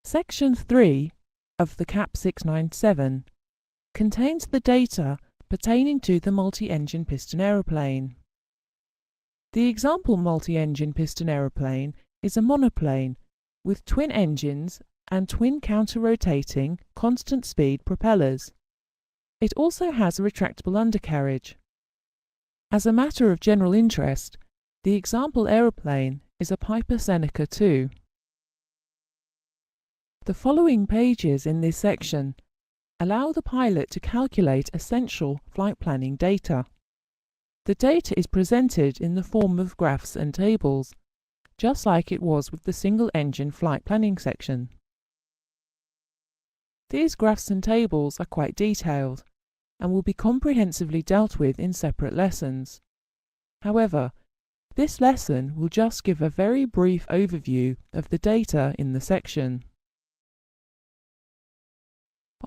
Section 3 of the CAP 697 contains the data pertaining to the multi-engine piston aeroplane. The example multi-engine piston aeroplane is a monoplane with twin engines and twin counter-rotating, constant-speed propellers. It also has a retractable undercarriage. As a matter of general interest, the example aeroplane is a Piper Seneca 2. The following pages in this section allow the pilot to calculate essential flight planning data. The data is presented in the form of graphs and tables, just like it was with the single-engine flight planning section. These graphs and tables are quite detailed and will be comprehensively dealt with in separate lessons. However, this lesson will just give a very brief overview of the data in the section.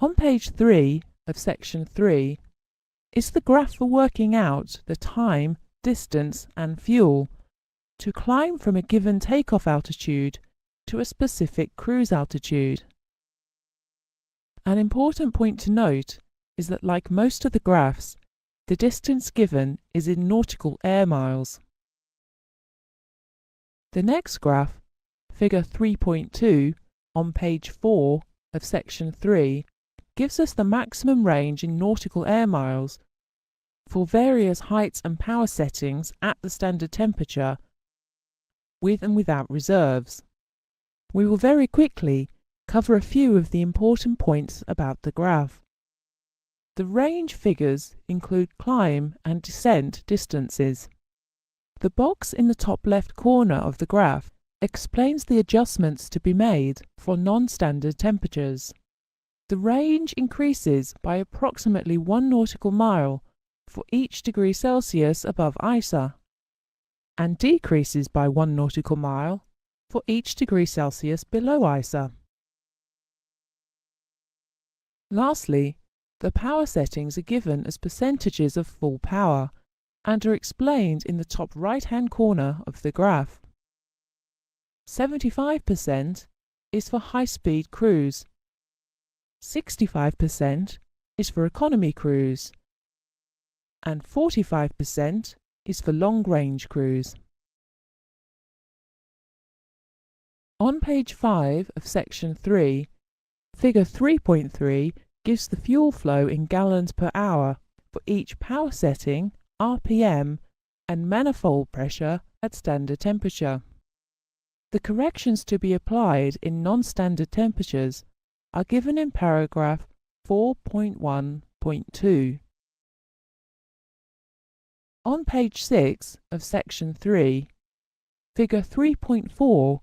On page 3 of section 3 is the graph for working out the time, distance and fuel to climb from a given takeoff altitude to a specific cruise altitude. An important point to note is that, like most of the graphs, the distance given is in nautical air miles. The next graph, figure 3.2 on page 4 of section 3, gives us the maximum range in nautical air miles for various heights and power settings at the standard temperature, with and without reserves. We will very quickly cover a few of the important points about the graph. The range figures include climb and descent distances. The box in the top left corner of the graph explains the adjustments to be made for non-standard temperatures. The range increases by approximately 1 nautical mile for each degree Celsius above ISA, and decreases by 1 nautical mile for each degree Celsius below ISA. Lastly, the power settings are given as percentages of full power and are explained in the top right-hand corner of the graph. 75% is for high-speed cruise, 65% is for economy cruise, and 45% is for long-range cruise. On page 5 of section 3, figure 3.3 gives the fuel flow in gallons per hour for each power setting, RPM, and manifold pressure at standard temperature. The corrections to be applied in non-standard temperatures are given in paragraph 4.1.2. On page 6 of section 3, figure 3.4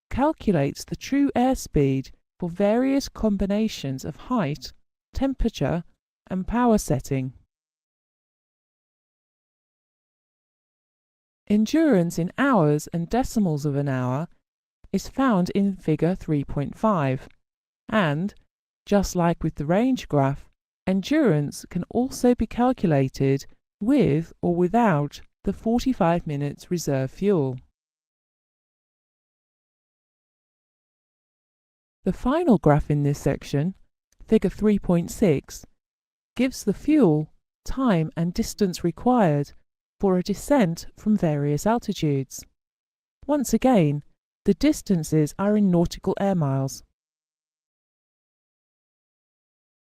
calculates the true airspeed for various combinations of height, temperature and power setting. Endurance in hours and decimals of an hour is found in figure 3.5, and, just like with the range graph, endurance can also be calculated with or without the 45 minutes reserve fuel. The final graph in this section, figure 3.6, gives the fuel, time and distance required for a descent from various altitudes. Once again, the distances are in nautical air miles.